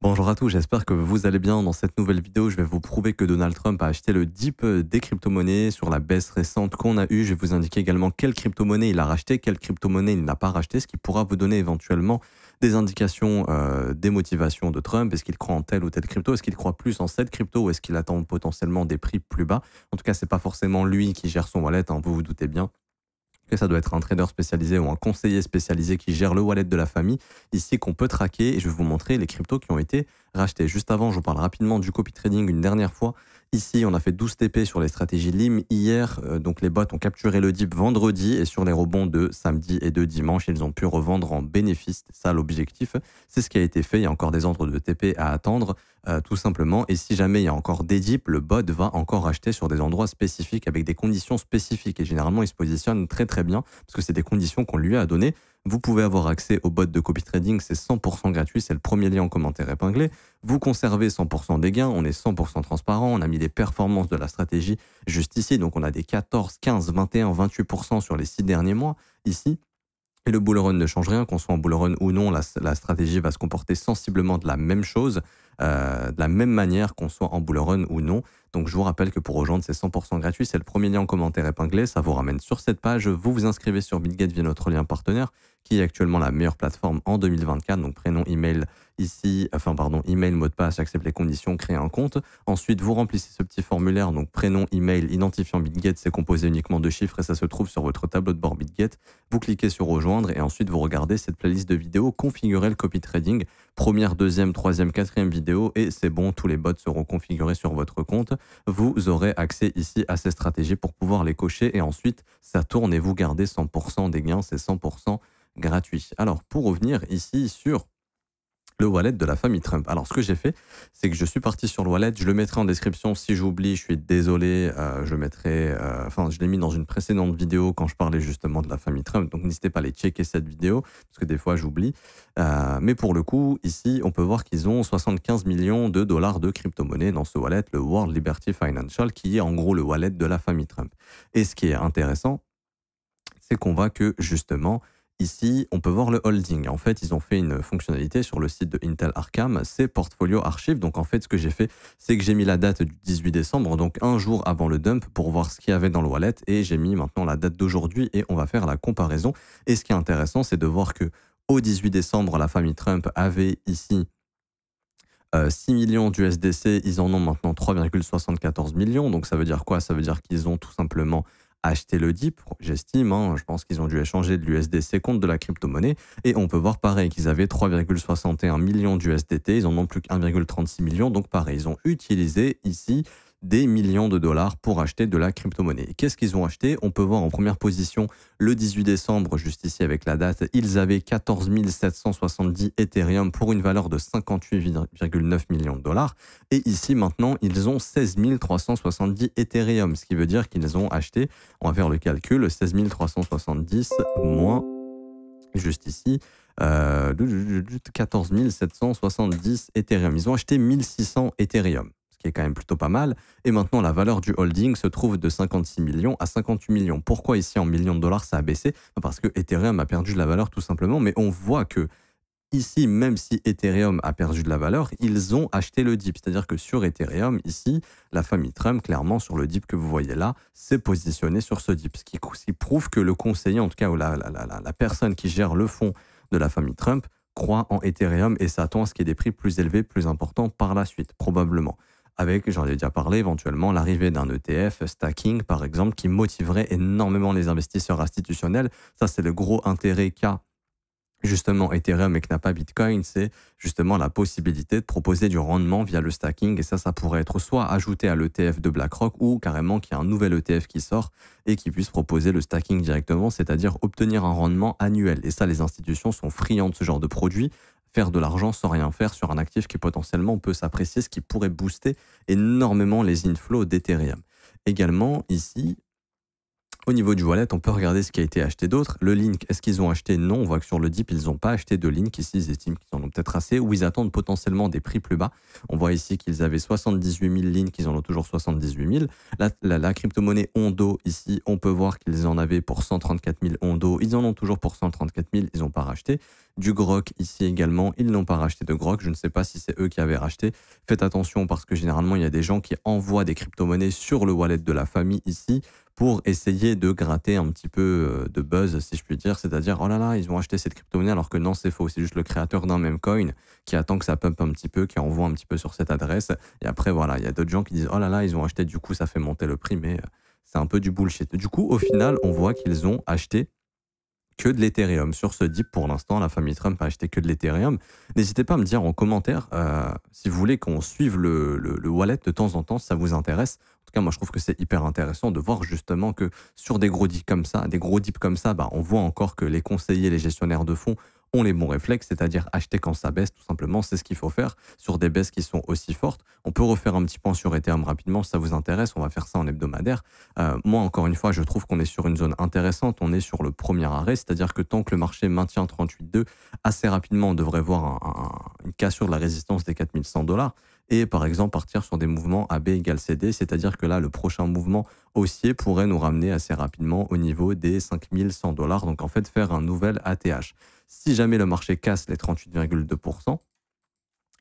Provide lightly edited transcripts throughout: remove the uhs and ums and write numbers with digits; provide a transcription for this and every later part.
Bonjour à tous, j'espère que vous allez bien. Dans cette nouvelle vidéo, je vais vous prouver que Donald Trump a acheté le dip des crypto-monnaies sur la baisse récente qu'on a eue. Je vais vous indiquer également quelle crypto-monnaie il a racheté, quelle crypto-monnaie il n'a pas racheté, ce qui pourra vous donner éventuellement des indications des motivations de Trump. Est-ce qu'il croit en telle ou telle crypto? Est-ce qu'il croit plus en cette crypto ou est-ce qu'il attend potentiellement des prix plus bas? En tout cas, c'est pas forcément lui qui gère son wallet, hein, vous vous doutez bien que ça doit être un trader spécialisé ou un conseiller spécialisé qui gère le wallet de la famille, ici qu'on peut traquer. Et je vais vous montrer les cryptos qui ont été rachetés. Juste avant, je vous parle rapidement du copy trading une dernière fois. Ici, on a fait 12 TP sur les stratégies LIM hier. Donc, les bots ont capturé le dip vendredi et sur les rebonds de samedi et de dimanche, ils ont pu revendre en bénéfice. C'est ça l'objectif. C'est ce qui a été fait. Il y a encore des ordres de TP à attendre, tout simplement. Et si jamais il y a encore des dips, le bot va encore acheter sur des endroits spécifiques avec des conditions spécifiques. Et généralement, il se positionne très très bien parce que c'est des conditions qu'on lui a données. Vous pouvez avoir accès au bot de copy trading, c'est 100% gratuit, c'est le premier lien en commentaire épinglé. Vous conservez 100% des gains, on est 100% transparent, on a mis les performances de la stratégie juste ici, donc on a des 14, 15, 21, 28% sur les 6 derniers mois ici. Et le bull run ne change rien, qu'on soit en bull run ou non, la stratégie va se comporter sensiblement de la même chose, de la même manière qu'on soit en bull run ou non. Donc je vous rappelle que pour rejoindre, c'est 100% gratuit, c'est le premier lien en commentaire épinglé, ça vous ramène sur cette page, vous vous inscrivez sur BitGet via notre lien partenaire, qui est actuellement la meilleure plateforme en 2024, donc prénom, email ici, enfin pardon, email, mot de passe, j'accepte les conditions, créer un compte. Ensuite, vous remplissez ce petit formulaire, donc prénom, email, identifiant BitGet, c'est composé uniquement de chiffres et ça se trouve sur votre tableau de bord BitGet. Vous cliquez sur rejoindre et ensuite vous regardez cette playlist de vidéos, configurer le copy trading, première, deuxième, troisième, quatrième vidéo et c'est bon, tous les bots seront configurés sur votre compte. Vous aurez accès ici à ces stratégies pour pouvoir les cocher et ensuite ça tourne et vous gardez 100% des gains, c'est 100% gratuit. Alors pour revenir ici sur le wallet de la famille Trump. Alors, ce que j'ai fait, c'est que je suis parti sur le wallet. Je le mettrai en description. Si j'oublie, je suis désolé. Je mettrai, enfin, je l'ai mis dans une précédente vidéo quand je parlais justement de la famille Trump. Donc, n'hésitez pas à aller checker cette vidéo parce que des fois, j'oublie. Mais pour le coup, ici, on peut voir qu'ils ont 75 millions de dollars de crypto-monnaie dans ce wallet, le World Liberty Financial, qui est en gros le wallet de la famille Trump. Et ce qui est intéressant, c'est qu'on voit que justement, ici, on peut voir le holding. En fait, ils ont fait une fonctionnalité sur le site de Intel Arkham, c'est Portfolio Archive. Donc, en fait, ce que j'ai fait, c'est que j'ai mis la date du 18 décembre, donc un jour avant le dump, pour voir ce qu'il y avait dans le wallet. Et j'ai mis maintenant la date d'aujourd'hui et on va faire la comparaison. Et ce qui est intéressant, c'est de voir que au 18 décembre, la famille Trump avait ici 6 millions d'USDC, ils en ont maintenant 3,74 millions. Donc ça veut dire quoi? Ça veut dire qu'ils ont tout simplement acheté le dip, j'estime. Hein, je pense qu'ils ont dû échanger de l'USDC contre de la crypto-monnaie. Et on peut voir pareil qu'ils avaient 3,61 millions d'USDT, ils en ont plus qu'1,36 million. Donc pareil, ils ont utilisé ici des millions de dollars pour acheter de la crypto-monnaie. Qu'est-ce qu'ils ont acheté? On peut voir en première position le 18 décembre, juste ici avec la date, ils avaient 14 770 Ethereum pour une valeur de 58,9 millions de dollars. Et ici maintenant, ils ont 16 370 Ethereum, ce qui veut dire qu'ils ont acheté, on va faire le calcul, 16 370 moins, juste ici, 14 770 Ethereum. Ils ont acheté 1600 Ethereum, ce qui est quand même plutôt pas mal. Et maintenant, la valeur du holding se trouve de 56 millions à 58 millions. Pourquoi ici, en millions de dollars, ça a baissé? Parce que Ethereum a perdu de la valeur tout simplement. Mais on voit que ici, même si Ethereum a perdu de la valeur, ils ont acheté le dip. C'est-à-dire que sur Ethereum, ici, la famille Trump, clairement, sur le dip que vous voyez là, s'est positionnée sur ce dip. Ce qui prouve que le conseiller, en tout cas, ou la personne qui gère le fonds de la famille Trump, croit en Ethereum et s'attend à ce qu'il y ait des prix plus élevés, plus importants par la suite, probablement. Avec, j'en ai déjà parlé, éventuellement l'arrivée d'un ETF, stacking par exemple, qui motiverait énormément les investisseurs institutionnels. Ça, c'est le gros intérêt qu'a justement Ethereum et que n'a pas Bitcoin, c'est justement la possibilité de proposer du rendement via le stacking. Et ça pourrait être soit ajouté à l'ETF de BlackRock ou carrément qu'il y a un nouvel ETF qui sort et qui puisse proposer le stacking directement, c'est-à-dire obtenir un rendement annuel. Et ça, les institutions sont friandes de ce genre de produit. Faire de l'argent sans rien faire sur un actif qui potentiellement peut s'apprécier, ce qui pourrait booster énormément les inflows d'Ethereum. Également, ici, Au niveau du wallet, on peut regarder ce qui a été acheté d'autre. Le Link, est-ce qu'ils ont acheté? Non, on voit que sur le DIP, ils n'ont pas acheté de Link. Ici, ils estiment qu'ils en ont peut-être assez ou ils attendent potentiellement des prix plus bas. On voit ici qu'ils avaient 78 000 Link, ils en ont toujours 78 000. La crypto-monnaie Ondo, ici, on peut voir qu'ils en avaient pour 134 000 Ondo. Ils en ont toujours pour 134 000, ils n'ont pas racheté. Du Grok, ici également, ils n'ont pas racheté de Grok. Je ne sais pas si c'est eux qui avaient racheté. Faites attention parce que généralement, il y a des gens qui envoient des crypto-monnaies sur le wallet de la famille ici pour essayer de gratter un petit peu de buzz, si je puis dire. C'est-à-dire, oh là là, ils ont acheté cette crypto-monnaie alors que non, c'est faux. C'est juste le créateur d'un même coin qui attend que ça pump un petit peu, qui envoie un petit peu sur cette adresse. Et après, voilà, il y a d'autres gens qui disent, oh là là, ils ont acheté, du coup, ça fait monter le prix, mais c'est un peu du bullshit. Du coup, au final, on voit qu'ils ont acheté que de l'Ethereum. Sur ce DIP, pour l'instant, la famille Trump a acheté que de l'Ethereum. N'hésitez pas à me dire en commentaire si vous voulez qu'on suive le wallet de temps en temps, si ça vous intéresse. En tout cas, moi, je trouve que c'est hyper intéressant de voir justement que sur des gros dips comme ça, bah, on voit encore que les conseillers, les gestionnaires de fonds ont les bons réflexes, c'est-à-dire acheter quand ça baisse, tout simplement, c'est ce qu'il faut faire sur des baisses qui sont aussi fortes. On peut refaire un petit point sur Ethereum rapidement, si ça vous intéresse, on va faire ça en hebdomadaire. Moi, encore une fois, je trouve qu'on est sur une zone intéressante, on est sur le premier arrêt, c'est-à-dire que tant que le marché maintient 38,2, assez rapidement, on devrait voir une cassure de la résistance des 4100 $ et par exemple partir sur des mouvements AB égale CD, c'est-à-dire que là, le prochain mouvement haussier pourrait nous ramener assez rapidement au niveau des 5100 $, donc en fait faire un nouvel ATH. Si jamais le marché casse les 38,2%,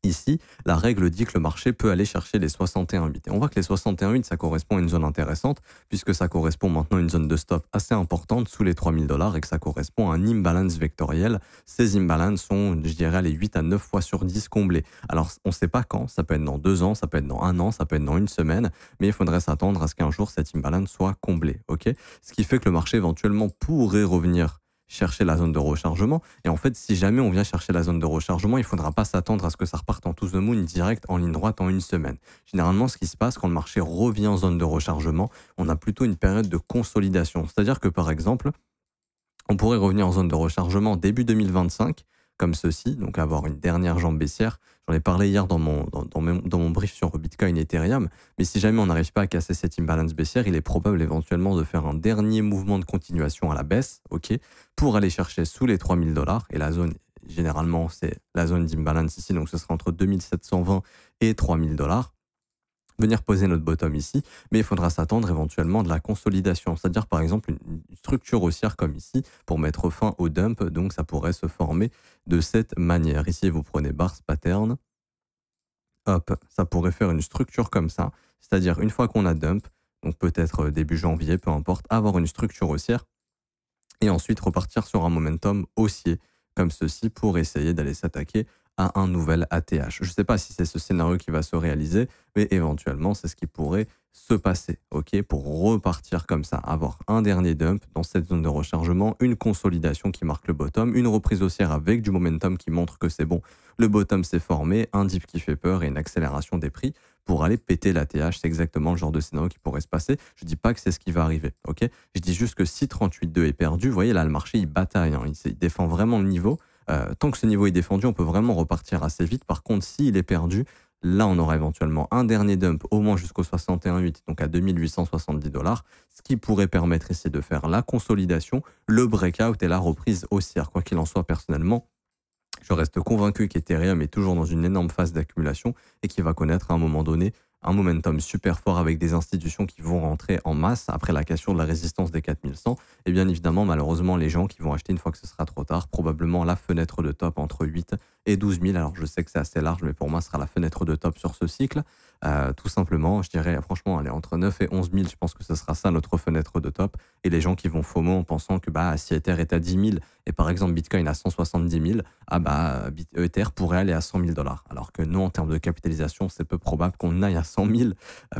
ici, la règle dit que le marché peut aller chercher les 61,8. Et on voit que les 61,8, ça correspond à une zone intéressante, puisque ça correspond maintenant à une zone de stop assez importante sous les 3000 $ et que ça correspond à un imbalance vectoriel. Ces imbalances sont, je dirais, les 8 à 9 fois sur 10 comblés. Alors, on ne sait pas quand, ça peut être dans 2 ans, ça peut être dans 1 an, ça peut être dans une semaine, mais il faudrait s'attendre à ce qu'un jour, cette imbalance soit comblée. Ok, ce qui fait que le marché éventuellement pourrait revenir chercher la zone de rechargement. Et en fait, si jamais on vient chercher la zone de rechargement, il ne faudra pas s'attendre à ce que ça reparte en to the moon direct en ligne droite en une semaine. Généralement, ce qui se passe quand le marché revient en zone de rechargement, on a plutôt une période de consolidation. C'est-à-dire que par exemple, on pourrait revenir en zone de rechargement début 2025, comme ceci, donc avoir une dernière jambe baissière. J'en ai parlé hier dans mon brief sur Bitcoin et Ethereum, mais si jamais on n'arrive pas à casser cette imbalance baissière, il est probable éventuellement de faire un dernier mouvement de continuation à la baisse, ok, pour aller chercher sous les 3000 $, et la zone, généralement, c'est la zone d'imbalance ici, donc ce sera entre 2720 et 3000 $. Venir poser notre bottom ici, mais il faudra s'attendre éventuellement de la consolidation, c'est-à-dire par exemple une structure haussière comme ici pour mettre fin au dump, donc ça pourrait se former de cette manière. Ici, vous prenez Bars Pattern, hop, ça pourrait faire une structure comme ça, c'est-à-dire une fois qu'on a dump, donc peut-être début janvier, peu importe, avoir une structure haussière et ensuite repartir sur un momentum haussier comme ceci pour essayer d'aller s'attaquer à un nouvel ATH. Je ne sais pas si c'est ce scénario qui va se réaliser, mais éventuellement, c'est ce qui pourrait se passer, ok, pour repartir comme ça, avoir un dernier dump dans cette zone de rechargement, une consolidation qui marque le bottom, une reprise haussière avec du momentum qui montre que c'est bon, le bottom s'est formé, un dip qui fait peur et une accélération des prix pour aller péter l'ATH. C'est exactement le genre de scénario qui pourrait se passer. Je ne dis pas que c'est ce qui va arriver, ok. Je dis juste que si 38,2 est perdu, vous voyez là, le marché, il bataille, hein, il défend vraiment le niveau. Tant que ce niveau est défendu, on peut vraiment repartir assez vite. Par contre, s'il est perdu, là, on aura éventuellement un dernier dump, au moins jusqu'au 61,8, donc à 2870 $, ce qui pourrait permettre ici de faire la consolidation, le breakout et la reprise haussière. Quoi qu'il en soit, personnellement, je reste convaincu qu'Ethereum est toujours dans une énorme phase d'accumulation et qu'il va connaître à un moment donné un momentum super fort avec des institutions qui vont rentrer en masse après la cassure de la résistance des 4100. Et bien évidemment, malheureusement, les gens qui vont acheter une fois que ce sera trop tard, probablement la fenêtre de top entre 8 et 12 000. Alors je sais que c'est assez large, mais pour moi, ce sera la fenêtre de top sur ce cycle. Tout simplement, je dirais franchement, allez, entre 9 et 11 000, je pense que ce sera ça notre fenêtre de top. Et les gens qui vont FOMO en pensant que bah, si Ether est à 10 000 et par exemple Bitcoin à 170 000, ah bah, Ether pourrait aller à 100 000 $. Alors que non, en termes de capitalisation, c'est peu probable qu'on aille à 100 000,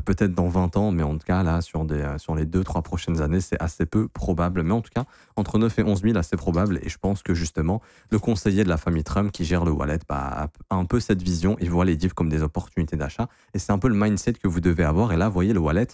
peut-être dans 20 ans, mais en tout cas, là, sur les 2-3 prochaines années, c'est assez peu probable. Mais en tout cas, entre 9 et 11 000, assez probable. Et je pense que justement, le conseiller de la famille Trump qui gère le wallet bah, a un peu cette vision. Il voit les divs comme des opportunités d'achat. Et c'est un peu le mindset que vous devez avoir. Et là, vous voyez le wallet,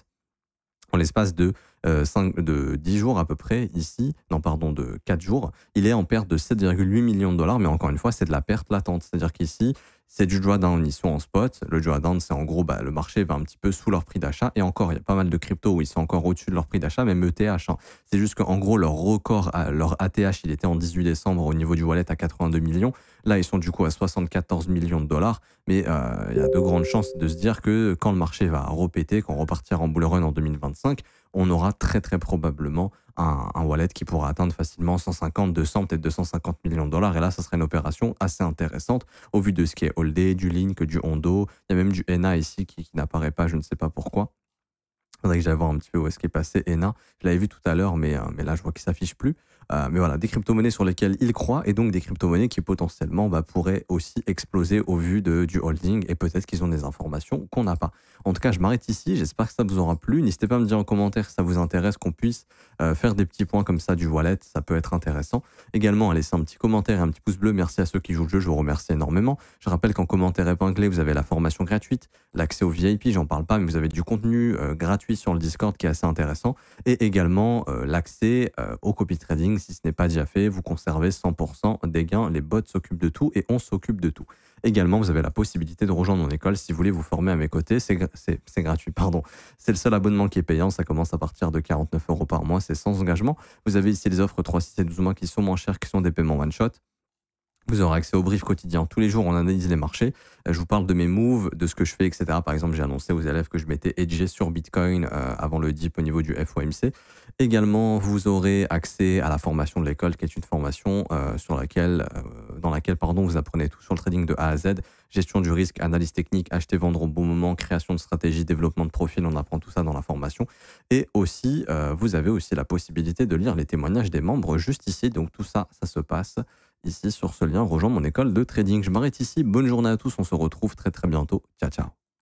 en l'espace de 10 jours à peu près, ici, non pardon, de 4 jours, il est en perte de 7,8 millions de $, mais encore une fois, c'est de la perte latente. C'est-à-dire qu'ici, c'est du drawdown, ils sont en spot. Le drawdown, c'est en gros, le marché va un petit peu sous leur prix d'achat. Et encore, il y a pas mal de cryptos où ils sont encore au-dessus de leur prix d'achat, même ETH. Hein. C'est juste qu'en gros, leur record, leur ATH, il était en 18 décembre au niveau du wallet à 82 millions. Là, ils sont du coup à 74 millions de dollars. Mais il y a de grandes chances de se dire que quand le marché va repéter, quand on repartira en bull run en 2025, on aura très très probablement un wallet qui pourra atteindre facilement 150, 200, peut-être 250 millions de dollars. Et là, ça serait une opération assez intéressante au vu de ce qui est holdé, du Link, du Hondo. Il y a même du ENA ici qui n'apparaît pas, je ne sais pas pourquoi. Il faudrait que j'aille voir un petit peu où est-ce qu'est passé ENA. Je l'avais vu tout à l'heure, mais là, je vois qu'il ne s'affiche plus. Mais voilà, des crypto-monnaies sur lesquelles il croit et donc des crypto-monnaies qui potentiellement pourraient aussi exploser au vu du holding et peut-être qu'ils ont des informations qu'on n'a pas. En tout cas, je m'arrête ici. J'espère que ça vous aura plu. N'hésitez pas à me dire en commentaire si ça vous intéresse qu'on puisse faire des petits points comme ça du wallet. Ça peut être intéressant. Également, à laisser un petit commentaire et un petit pouce bleu. Merci à ceux qui jouent le jeu. Je vous remercie énormément. Je rappelle qu'en commentaire épinglé, vous avez la formation gratuite, l'accès au VIP. J'en parle pas, mais vous avez du contenu gratuit sur le Discord qui est assez intéressant et également l'accès au copy trading. Si ce n'est pas déjà fait, vous conservez 100% des gains. Les bots s'occupent de tout et on s'occupe de tout. Également, vous avez la possibilité de rejoindre mon école si vous voulez vous former à mes côtés. C'est gratuit, pardon. C'est le seul abonnement qui est payant. Ça commence à partir de 49 € par mois. C'est sans engagement. Vous avez ici les offres 3, 6 et 12 mois qui sont moins chères, qui sont des paiements one-shot. Vous aurez accès au brief quotidien. Tous les jours, on analyse les marchés. Je vous parle de mes moves, de ce que je fais, etc. Par exemple, j'ai annoncé aux élèves que je m'étais hedgé sur Bitcoin avant le dip au niveau du FOMC. Également, vous aurez accès à la formation de l'école, qui est une formation dans laquelle vous apprenez tout sur le trading de A à Z, gestion du risque, analyse technique, acheter, vendre au bon moment, création de stratégie, développement de profil. On apprend tout ça dans la formation. Et aussi, vous avez aussi la possibilité de lire les témoignages des membres juste ici. Donc tout ça, ça se passe ici sur ce lien, rejoins mon école de trading. Je m'arrête ici. Bonne journée à tous. On se retrouve très très bientôt. Ciao, ciao.